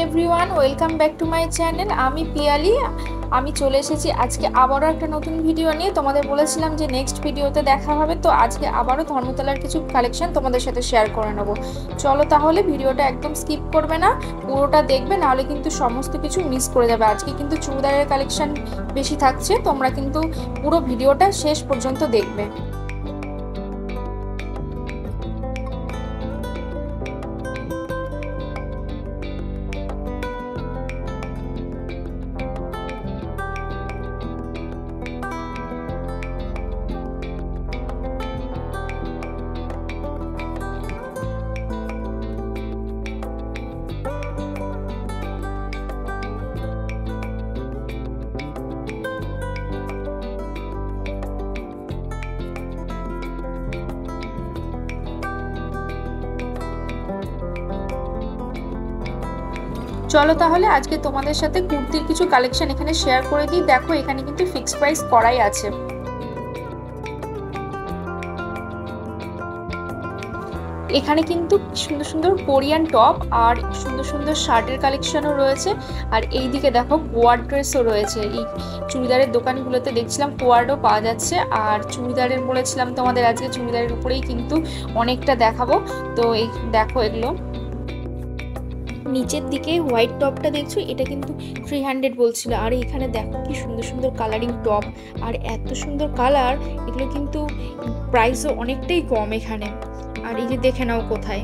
Everyone, welcome back to my channel. আমি পিয়ালি। আমি চলে এসেছি আজকে আবারও একটা নতুন ভিডিও নিয়ে। তোমাদের বলেছিলাম যে নেক্সট ভিডিওতে দেখা হবে, তো আজকে আবারও ধর্মতলার কিছু কালেকশন তোমাদের সাথে শেয়ার করে নেবো। চলো তাহলে ভিডিওটা একদম স্কিপ করবে না, পুরোটা দেখবে, নাহলে কিন্তু সমস্ত কিছু মিস করে যাবে। আজকে কিন্তু চুড়িদারের কালেকশন বেশি থাকছে, তোমরা কিন্তু পুরো ভিডিওটা শেষ পর্যন্ত দেখবে। চলো তাহলে আজকে তোমাদের সাথে কুর্তির কিছু কালেকশন এখানে শেয়ার করে দিই। দেখো এখানে কিন্তু ফিক্সড প্রাইস করাই আছে। এখানে কিন্তু সুন্দর সুন্দর কোরিয়ান টপ আর সুন্দর সুন্দর শার্টের কালেকশনও রয়েছে। আর এই দিকে দেখো কোয়ার ড্রেসও রয়েছে। এই চুড়িদারের দোকানগুলোতে দেখছিলাম কোয়ারও পাওয়া যাচ্ছে। আর চুড়িদারের বলেছিলাম তোমাদের আজকে চুড়িদারের উপরেই কিন্তু অনেকটা দেখাবো। তো এই দেখো এগুলো নিচের দিকে হোয়াইট টপটা দেখছো, এটা কিন্তু 300 বলছিল। আর এখানে দেখো কি সুন্দর সুন্দর কালারিং টপ আর এত সুন্দর কালার, এগুলো কিন্তু প্রাইসও অনেকটাই কম এখানে। আর এই যে দেখে নাও কোথায়।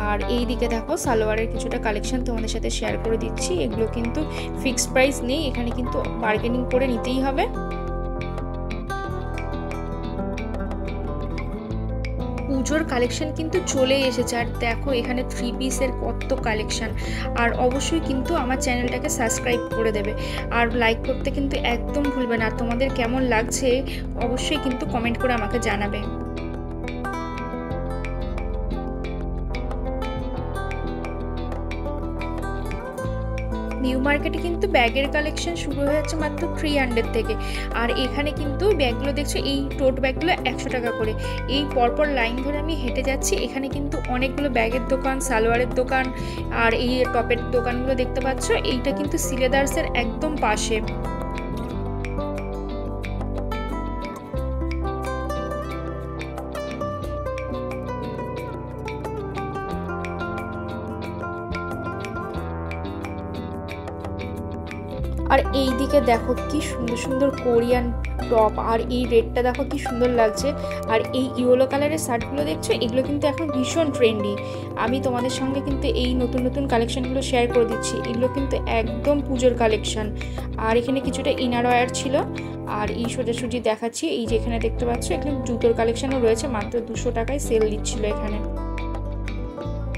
আর এই দিকে দেখো সালোয়ারের কিছুটা কালেকশন তোমাদের সাথে শেয়ার করে দিচ্ছি। এগুলো কিন্তু ফিক্সড প্রাইস নেই, এখানে কিন্তু বার্গেনিং করে নিতেই হবে। পুজোর কালেকশন কিন্তু চলে এসেছে। আর দেখো এখানে 3 পিসের কত কালেকশন। আর অবশ্যই কিন্তু আমার চ্যানেলটাকে সাবস্ক্রাইব করে দেবে আর লাইক করতে কিন্তু একদম ভুলবে না। আর তোমাদের কেমন লাগছে অবশ্যই কিন্তু কমেন্ট করে আমাকে জানাবে। নিউ মার্কেটে কিন্তু ব্যাগের কালেকশন শুরু হয়ে যাচ্ছে মাত্র 300 থেকে। আর এখানে কিন্তু ব্যাগগুলো দেখছো, এই টোট ব্যাগগুলো 100 টাকা করে। এই পরপর লাইন ধরে আমি হেঁটে যাচ্ছি, এখানে কিন্তু অনেকগুলো ব্যাগের দোকান, সালোয়ারের দোকান আর এই টপের দোকানগুলো দেখতে পাচ্ছ। এইটা কিন্তু সিলেদার্সের একদম পাশে। আর এই দিকে দেখো কি সুন্দর সুন্দর কোরিয়ান টপ। আর এই রেডটা দেখো কি সুন্দর লাগছে। আর এই ইয়েলো কালারের শার্টগুলো দেখছো, এগুলো কিন্তু এখন ভীষণ ট্রেন্ডি। আমি তোমাদের সঙ্গে কিন্তু এই নতুন নতুন কালেকশনগুলো শেয়ার করে দিচ্ছি। এগুলো কিন্তু একদম পুজোর কালেকশন। আর এখানে কিছুটা ইনার ওয়্যার ছিল। আর এই সোজাসুজি দেখাচ্ছি, এই যে এখানে দেখতে পাচ্ছ এখানে জুতোর কালেকশনও রয়েছে, মাত্র 200 টাকায় সেল দিচ্ছিল এখানে।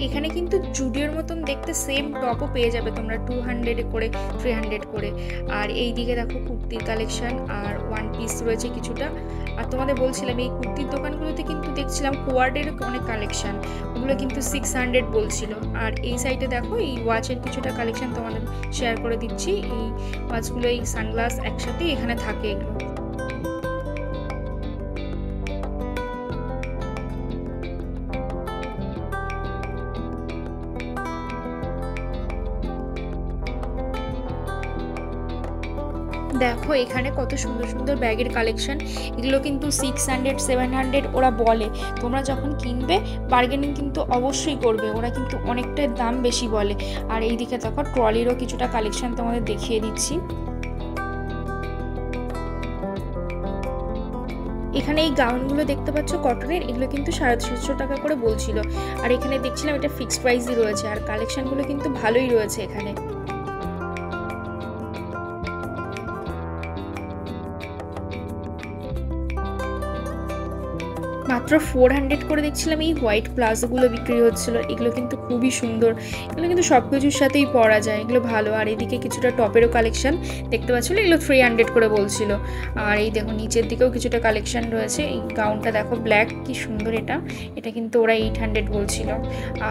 এখানে কিন্তু জুডিওর মতন দেখতে সেম টপও পেয়ে যাবে তোমরা 200 করে, 300 করে। আর এই দিকে দেখো কুর্তির কালেকশন আর ওয়ান পিস রয়েছে কিছুটা। আর তোমাদের বলছিলাম এই কুর্তির দোকানগুলোতে কিন্তু দেখছিলাম কোয়ার্ডের অনেক কালেকশন, ওগুলো কিন্তু 600 বলছিল। আর এই সাইডে দেখো এই ওয়াচের কিছুটা কালেকশন তোমাদের শেয়ার করে দিচ্ছি। এই ওয়াচগুলো, এই সানগ্লাস একসাথে এখানে থাকে এগুলো। দেখো এখানে কত সুন্দর সুন্দর ব্যাগের কালেকশন। এগুলো কিন্তু 600, 700 ওরা বলে। তোমরা যখন কিনবে বার্গেনিং কিন্তু অবশ্যই করবে, ওরা কিন্তু অনেকটাই দাম বেশি বলে। আর এই দিকে দেখো ট্রলিরও কিছুটা কালেকশন তোমাদের দেখিয়ে দিচ্ছি। এখানে এই গাউনগুলো দেখতে পাচ্ছ কটনের, এগুলো কিন্তু 750 টাকা করে বলছিল। আর এখানে দেখছিলাম এটা ফিক্সড প্রাইসই রয়েছে। আর কালেকশনগুলো কিন্তু ভালোই রয়েছে এখানে। মাত্র 400 করে দেখছিলাম এই হোয়াইট প্লাজোগুলো বিক্রি হচ্ছিল। এগুলো কিন্তু খুবই সুন্দর, এগুলো কিন্তু সব কিছুর সাথেই পরা যায়, এগুলো ভালো। আর এদিকে কিছুটা টপেরও কালেকশন দেখতে পাচ্ছিল, এগুলো 300 করে বলছিল। আর এই দেখো নিচের দিকেও কিছুটা কালেকশন রয়েছে। এই গাউনটা দেখো ব্ল্যাক, কি সুন্দর এটা, এটা কিন্তু ওরা 800 বলছিল।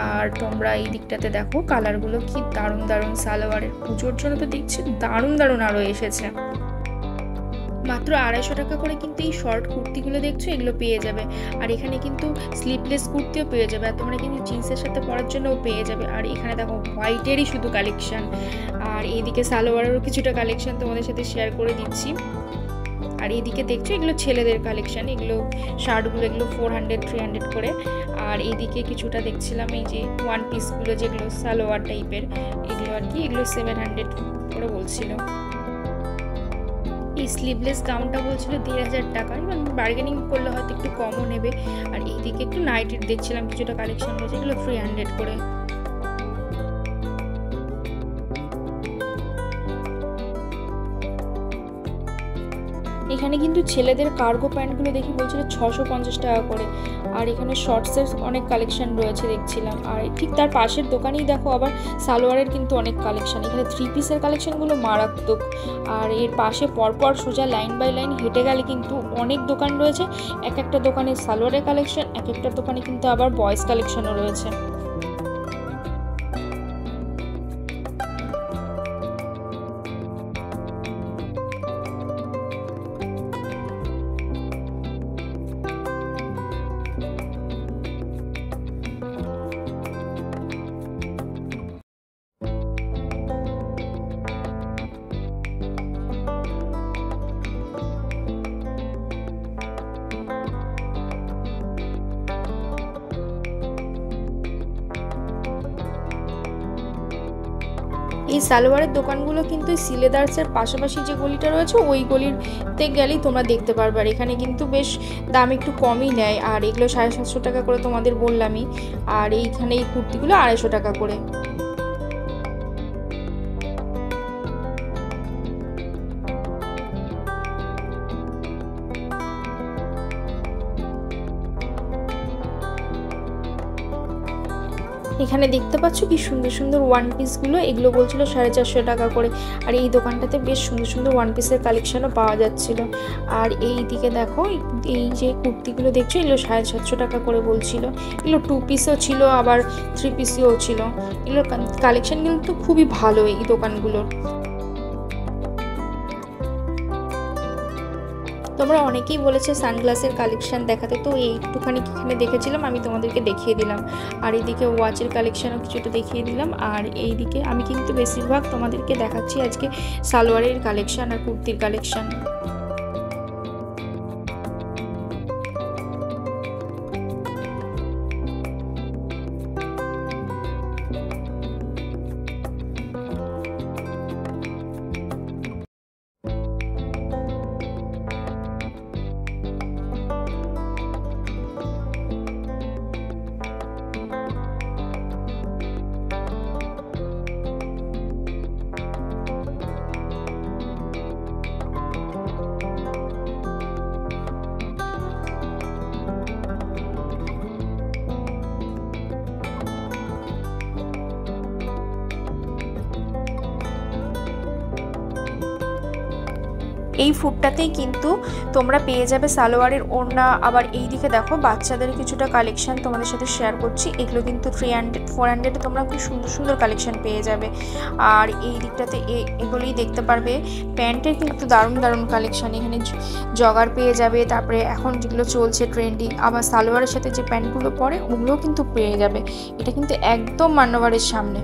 আর তোমরা এই দিকটাতে দেখো কালারগুলো কি দারুণ দারুণ। সালোয়ারের পুজোর জন্য তো দেখছি দারুণ দারুণ আরও এসেছে। মাত্র 250 টাকা করে কিন্তু এই শর্ট কুর্তিগুলো দেখছো এগুলো পেয়ে যাবে। আর এখানে কিন্তু স্লিভলেস কুর্তিও পেয়ে যাবে, আর তোমরা কিন্তু জিন্সের সাথে পরার জন্যও পেয়ে যাবে। আর এখানে দেখো হোয়াইটেরই শুধু কালেকশন, আর এইদিকে সালোয়ারেরও কিছুটা কালেকশন তোমাদের সাথে শেয়ার করে দিচ্ছি। আর এইদিকে দেখছো এগুলো ছেলেদের কালেকশন, এগুলো শার্টগুলো এগুলো 400-300 করে। আর এইদিকে কিছুটা দেখছিলাম এই যে ওয়ান পিসগুলো যেগুলো সালোয়ার টাইপের, এগুলো আর কি, এগুলো 700 করে বলছিল। এই স্লিভলেস গাউনটা বলছিল 1500 টাকা, এবং বার্গেনিং করলে হয়তো একটু কমও নেবে। আর এইদিকে একটু নাইটের দেখছিলাম কিছুটা কালেকশন রয়েছে, এগুলো 300 করে। এখানে কিন্তু ছেলেদের কার্গো প্যান্টগুলো দেখি বলছিল 650 টাকা করে। আর এখানে শর্টসের অনেক কালেকশন রয়েছে দেখছিলাম। আর ঠিক তার পাশের দোকানেই দেখো আবার সালোয়ারের কিন্তু অনেক কালেকশন, এখানে 3 পিসের কালেকশনগুলো মারাত্মক। আর এর পাশে পরপর সোজা লাইন বাই লাইন হেঁটে গেলে কিন্তু অনেক দোকান রয়েছে, এক একটা দোকানে সালোয়ারের কালেকশন, এক একটা দোকানে কিন্তু আবার বয়েজ কালেকশনও রয়েছে। এই সালোয়ারের দোকানগুলো কিন্তু সিলেদার্সের পাশাপাশি যে গলিটা রয়েছে ওই গলিতে গেলেই তোমরা দেখতে পারবে। আর এখানে কিন্তু বেশ দাম একটু কমই নেয়, আর এগুলো 750 টাকা করে তোমাদের বললামই। আর এইখানে এই কুর্তিগুলো 250 টাকা করে। এখানে দেখতে পাচ্ছ কি সুন্দর সুন্দর ওয়ান পিসগুলো, এগুলো বলছিল 450 টাকা করে। আর এই দোকানটাতে বেশ সুন্দর সুন্দর ওয়ান পিসের কালেকশনও পাওয়া যাচ্ছিল। আর এই দিকে দেখো এই যে কুর্তিগুলো দেখছো এগুলো 750 টাকা করে বলছিল। এগুলো 2 পিসও ছিল আবার 3 পিসও ছিল। এগুলোর কালেকশন কিন্তু খুবই ভালো এই দোকানগুলোর। তোমরা অনেকেই বলেছে সানগ্লাসের কালেকশন দেখাতে, তো একটুখানি এখানে দেখেছিলাম, আমি তোমাদেরকে দেখিয়ে দিলাম। আর এইদিকে ওয়াচের কালেকশনও কিছুটা দেখিয়ে দিলাম। আর এইদিকে আমি কিন্তু বেশিরভাগ তোমাদেরকে দেখাচ্ছি আজকে সালোয়ারের কালেকশন আর কুর্তির কালেকশন। এই ফুটটাতেই কিন্তু তোমরা পেয়ে যাবে সালোয়ারের ওড়না। আবার এই দিকে দেখো বাচ্চাদের কিছুটা কালেকশন তোমাদের সাথে শেয়ার করছি, এগুলো কিন্তু 300-400 তোমরা খুব সুন্দর সুন্দর কালেকশন পেয়ে যাবে। আর এই দিকটাতে এগুলোই দেখতে পারবে প্যান্টের কিন্তু দারুণ দারুণ কালেকশন, এখানে জগার পেয়ে যাবে, তারপরে এখন যেগুলো চলছে ট্রেন্ডিং, আবার সালোয়ারের সাথে যে প্যান্টগুলো পরে ওগুলোও কিন্তু পেয়ে যাবে। এটা কিন্তু একদম মান্যবরের সামনে।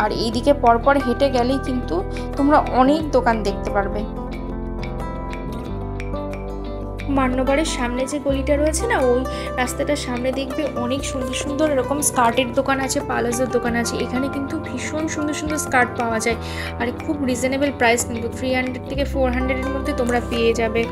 আর এইদিকে পরপর হেঁটে গেলেই কিন্তু তোমরা অনেক দোকান দেখতে পারবে। মান্যবরের সামনে যে গলিটা রয়েছে না, ওই রাস্তাটার সামনে দেখবে অনেক সুন্দর সুন্দর এরকম স্কার্টের দোকান আছে, পালাজোর দোকান আছে। এখানে কিন্তু ভীষণ সুন্দর সুন্দর স্কার্ট পাওয়া যায়, আর খুব রিজনেবল প্রাইস, কিন্তু 300 থেকে 400 এর মধ্যে তোমরা পেয়ে যাবে।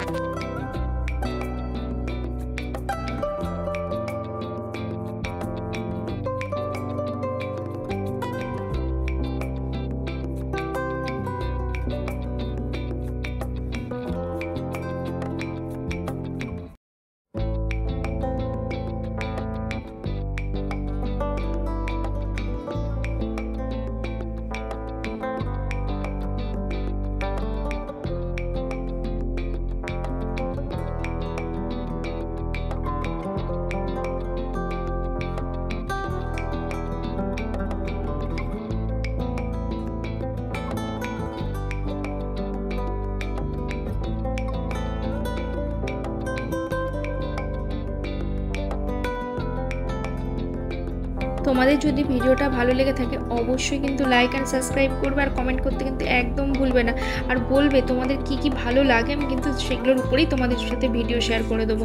তোমাদের যদি ভিডিওটা ভালো লেগে থাকে অবশ্যই কিন্তু লাইক অ্যান্ড সাবস্ক্রাইব করবে, আর কমেন্ট করতে কিন্তু একদম ভুলবে না। আর বলবে তোমাদের কি কি ভালো লাগে, আমি কিন্তু সেগুলোর উপরেই তোমাদের সাথে ভিডিও শেয়ার করে দেবো।